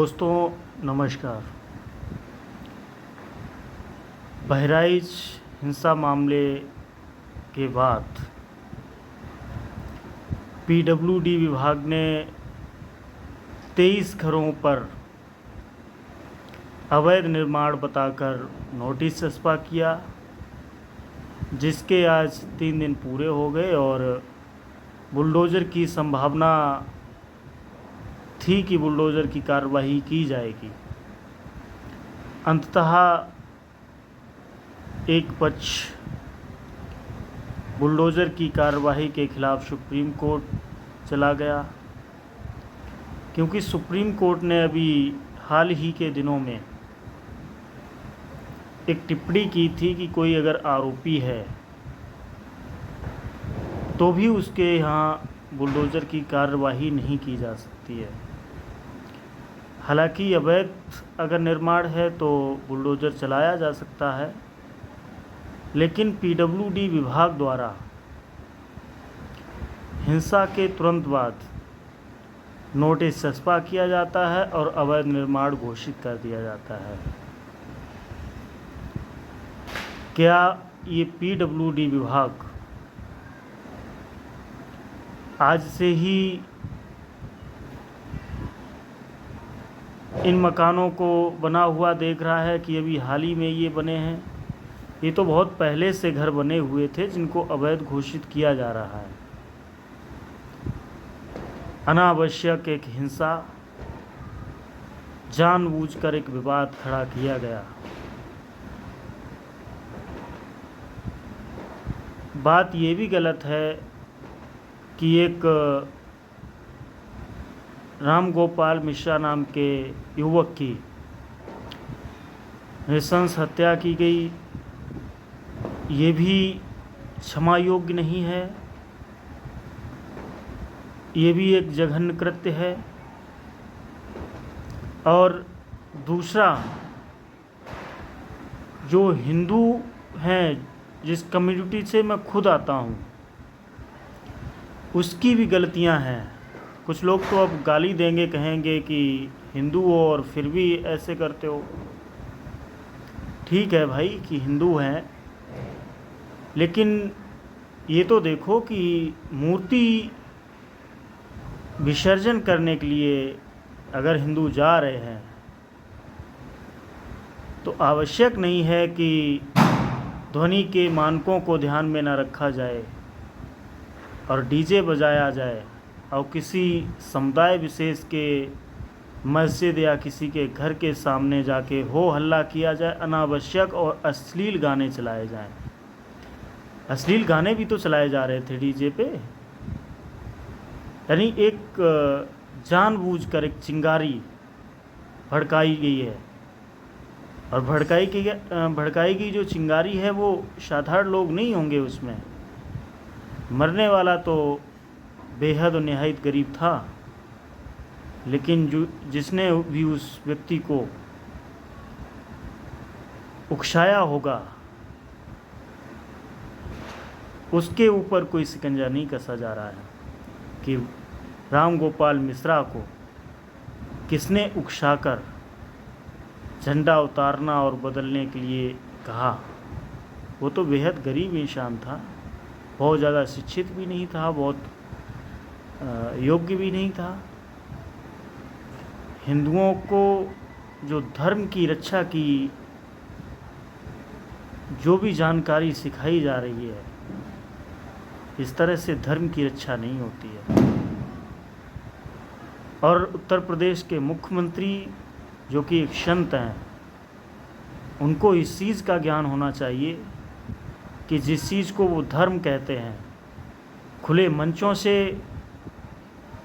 दोस्तों नमस्कार। बहराइच हिंसा मामले के बाद पीडब्ल्यूडी विभाग ने 23 घरों पर अवैध निर्माण बताकर नोटिस चस्पा किया, जिसके आज 3 दिन पूरे हो गए और बुलडोज़र की संभावना थी कि बुलडोज़र की कार्रवाई की जाएगी। अंततः एक पक्ष बुलडोज़र की कार्रवाई के खिलाफ सुप्रीम कोर्ट चला गया, क्योंकि सुप्रीम कोर्ट ने अभी हाल ही के दिनों में एक टिप्पणी की थी कि कोई अगर आरोपी है तो भी उसके यहाँ बुलडोज़र की कार्रवाई नहीं की जा सकती है। हालांकि अवैध अगर निर्माण है तो बुलडोज़र चलाया जा सकता है, लेकिन पीडब्ल्यूडी विभाग द्वारा हिंसा के तुरंत बाद नोटिस चस्पा किया जाता है और अवैध निर्माण घोषित कर दिया जाता है। क्या ये पीडब्ल्यूडी विभाग आज से ही इन मकानों को बना हुआ देख रहा है कि अभी हाल ही में ये बने हैं? ये तो बहुत पहले से घर बने हुए थे जिनको अवैध घोषित किया जा रहा है। अनावश्यक एक हिंसा, जानबूझकर एक विवाद खड़ा किया गया। बात ये भी गलत है कि एक राम गोपाल मिश्रा नाम के युवक की नृशंस हत्या की गई, ये भी क्षमा योग्य नहीं है। ये भी एक जघन्य कृत्य है। और दूसरा, जो हिंदू हैं, जिस कम्युनिटी से मैं खुद आता हूँ, उसकी भी गलतियाँ हैं। कुछ लोग तो अब गाली देंगे, कहेंगे कि हिंदू हो और फिर भी ऐसे करते हो। ठीक है भाई कि हिंदू हैं, लेकिन ये तो देखो कि मूर्ति विसर्जन करने के लिए अगर हिंदू जा रहे हैं तो आवश्यक नहीं है कि ध्वनि के मानकों को ध्यान में न रखा जाए और डीजे बजाया जाए और किसी समुदाय विशेष के मस्जिद या किसी के घर के सामने जाके हो हल्ला किया जाए, अनावश्यक और अश्लील गाने चलाए जाएं। अश्लील गाने भी तो चलाए जा रहे थे डीजे पे। यानी एक जानबूझकर एक चिंगारी भड़काई गई है, और भड़काई गई जो चिंगारी है वो साधारण लोग नहीं होंगे। उसमें मरने वाला तो बेहद और निहायत गरीब था, लेकिन जिसने भी उस व्यक्ति को उकसाया होगा उसके ऊपर कोई शिकंजा नहीं कसा जा रहा है कि राम गोपाल मिश्रा को किसने उकसाकर झंडा उतारना और बदलने के लिए कहा। वो तो बेहद गरीब इंसान था, बहुत ज़्यादा शिक्षित भी नहीं था, बहुत योग्य भी नहीं था। हिंदुओं को जो धर्म की रक्षा की जो भी जानकारी सिखाई जा रही है, इस तरह से धर्म की रक्षा नहीं होती है। और उत्तर प्रदेश के मुख्यमंत्री जो कि एक संत हैं, उनको इस चीज़ का ज्ञान होना चाहिए कि जिस चीज़ को वो धर्म कहते हैं, खुले मंचों से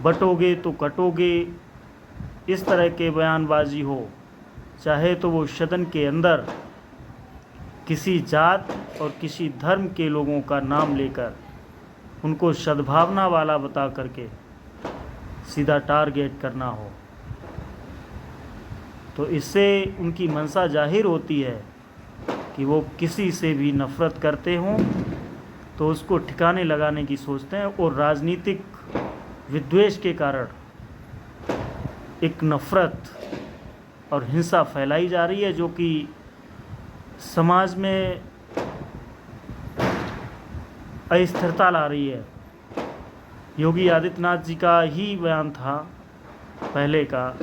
बटोगे तो कटोगे, इस तरह के बयानबाजी हो, चाहे तो वो सदन के अंदर किसी जात और किसी धर्म के लोगों का नाम लेकर उनको सद्भावना वाला बता करके सीधा टारगेट करना हो, तो इससे उनकी मंशा जाहिर होती है कि वो किसी से भी नफ़रत करते हों तो उसको ठिकाने लगाने की सोचते हैं, और राजनीतिक विद्वेष के कारण एक नफ़रत और हिंसा फैलाई जा रही है, जो कि समाज में अस्थिरता ला रही है। योगी आदित्यनाथ जी का ही बयान था पहले का,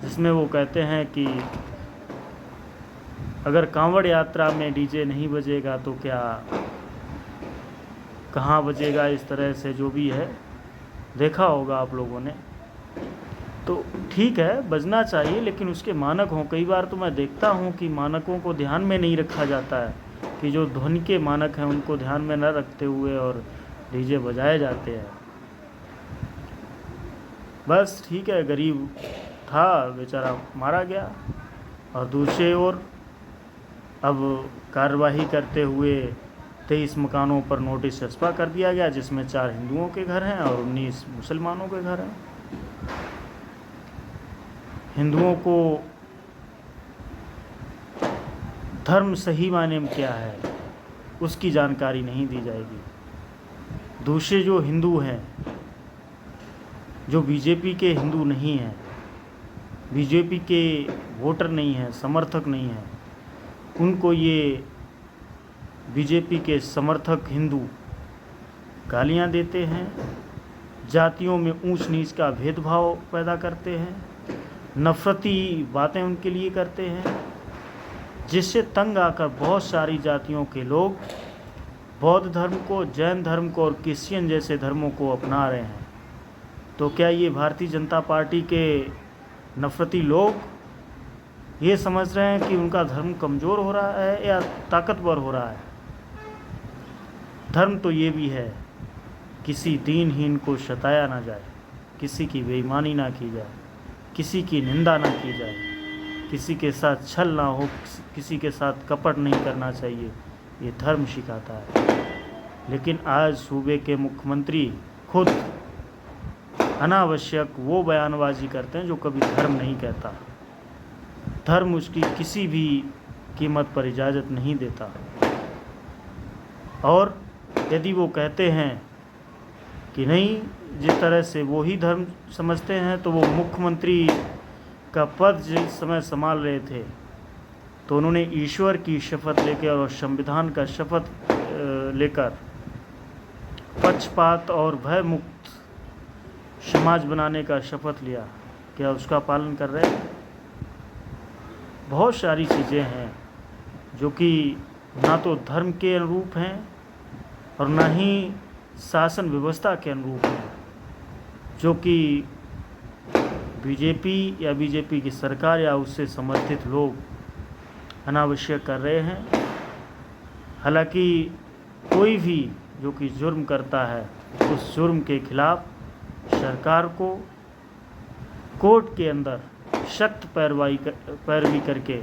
जिसमें वो कहते हैं कि अगर कांवड़ यात्रा में डीजे नहीं बजेगा तो क्या कहाँ बजेगा, इस तरह से जो भी है देखा होगा आप लोगों ने। तो ठीक है, बजना चाहिए, लेकिन उसके मानक हों। कई बार तो मैं देखता हूँ कि मानकों को ध्यान में नहीं रखा जाता है, कि जो ध्वनि के मानक हैं उनको ध्यान में न रखते हुए और डीजे बजाए जाते हैं। बस ठीक है, गरीब था बेचारा, मारा गया। और दूसरी ओर अब कार्रवाई करते हुए 23 मकानों पर नोटिस चस्पा कर दिया गया, जिसमें 4 हिंदुओं के घर हैं और 19 मुसलमानों के घर हैं। हिंदुओं को धर्म सही मायने में क्या है उसकी जानकारी नहीं दी जाएगी। दूसरे जो हिंदू हैं, जो बीजेपी के हिंदू नहीं हैं, बीजेपी के वोटर नहीं हैं, समर्थक नहीं हैं, उनको ये बीजेपी के समर्थक हिंदू गालियां देते हैं, जातियों में ऊंच नीच का भेदभाव पैदा करते हैं, नफरती बातें उनके लिए करते हैं, जिससे तंग आकर बहुत सारी जातियों के लोग बौद्ध धर्म को, जैन धर्म को और क्रिश्चियन जैसे धर्मों को अपना रहे हैं। तो क्या ये भारतीय जनता पार्टी के नफरती लोग ये समझ रहे हैं कि उनका धर्म कमज़ोर हो रहा है या ताकतवर हो रहा है? धर्म तो ये भी है, किसी दीनहीन को सताया ना जाए, किसी की बेईमानी ना की जाए, किसी की निंदा ना की जाए, किसी के साथ छल ना हो, किसी के साथ कपट नहीं करना चाहिए, ये धर्म सिखाता है। लेकिन आज सूबे के मुख्यमंत्री खुद अनावश्यक वो बयानबाजी करते हैं जो कभी धर्म नहीं कहता। धर्म उसकी किसी भी कीमत पर इजाज़त नहीं देता। और यदि वो कहते हैं कि नहीं, जिस तरह से वो ही धर्म समझते हैं, तो वो मुख्यमंत्री का पद जिस समय संभाल रहे थे तो उन्होंने ईश्वर की शपथ लेकर और संविधान का शपथ लेकर पक्षपात और भय मुक्त समाज बनाने का शपथ लिया। क्या उसका पालन कर रहे हैं? बहुत सारी चीज़ें हैं जो कि ना तो धर्म के अनुरूप हैं और ना ही शासन व्यवस्था के अनुरूप हैं, जो कि बीजेपी या बीजेपी की सरकार या उससे समर्थित लोग अनावश्यक कर रहे हैं। हालांकि कोई भी जो कि जुर्म करता है, उस जुर्म के खिलाफ सरकार को कोर्ट के अंदर सख्त पैरवी करके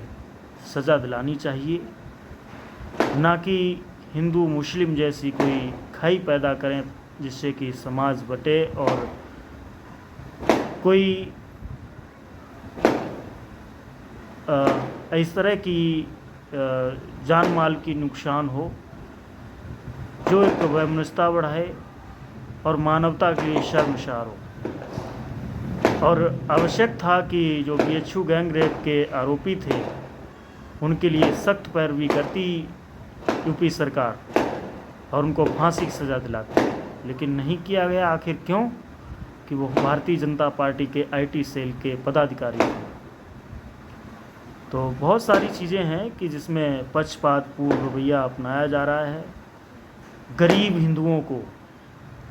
सज़ा दिलानी चाहिए, ना कि हिंदू मुस्लिम जैसी कोई खाई पैदा करें जिससे कि समाज बटे और कोई इस तरह की जान माल की नुकसान हो, जो एक वैमनस्यता बढ़ाए और मानवता के लिए शर्मसार हो। और आवश्यक था कि जो BHU गैंग रेप के आरोपी थे उनके लिए सख्त पैरवी करती यूपी सरकार और उनको फांसी की सज़ा दिलाती, लेकिन नहीं किया गया। आखिर क्यों? कि वो भारतीय जनता पार्टी के IT सेल के पदाधिकारी थे। तो बहुत सारी चीज़ें हैं कि जिसमें पक्षपातपूर्ण रवैया अपनाया जा रहा है। गरीब हिंदुओं को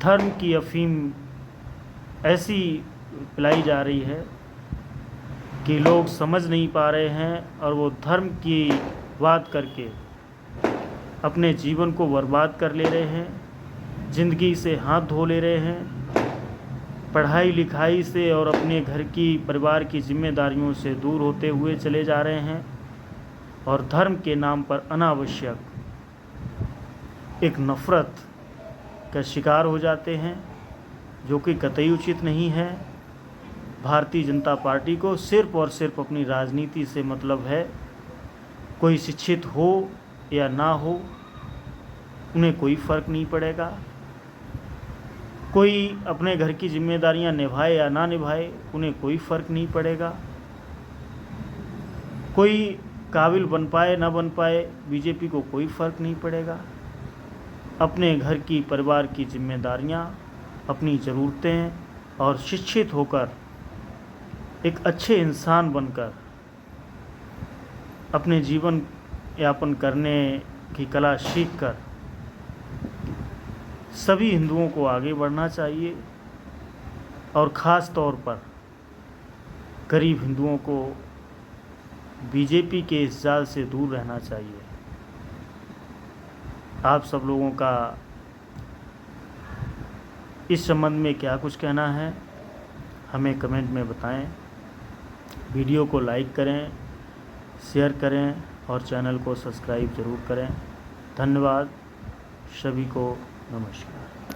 धर्म की अफीम ऐसी पिलाई जा रही है कि लोग समझ नहीं पा रहे हैं और वो धर्म की बात करके अपने जीवन को बर्बाद कर ले रहे हैं, ज़िंदगी से हाथ धो ले रहे हैं, पढ़ाई लिखाई से और अपने घर की परिवार की जिम्मेदारियों से दूर होते हुए चले जा रहे हैं और धर्म के नाम पर अनावश्यक एक नफ़रत का शिकार हो जाते हैं, जो कि कतई उचित नहीं है। भारतीय जनता पार्टी को सिर्फ़ और सिर्फ अपनी राजनीति से मतलब है। कोई शिक्षित हो या ना हो उन्हें कोई फ़र्क नहीं पड़ेगा। कोई अपने घर की जिम्मेदारियां निभाए या ना निभाए उन्हें कोई फ़र्क नहीं पड़ेगा। कोई काबिल बन पाए ना बन पाए, बीजेपी को कोई फ़र्क नहीं पड़ेगा। अपने घर की, परिवार की जिम्मेदारियां, अपनी ज़रूरतें और शिक्षित होकर एक अच्छे इंसान बनकर अपने जीवन यापन करने की कला सीखकर सभी हिंदुओं को आगे बढ़ना चाहिए और ख़ास तौर पर गरीब हिंदुओं को बीजेपी के इस जाल से दूर रहना चाहिए। आप सब लोगों का इस संबंध में क्या कुछ कहना है, हमें कमेंट में बताएं। वीडियो को लाइक करें, शेयर करें और चैनल को सब्सक्राइब ज़रूर करें। धन्यवाद, सभी को नमस्कार।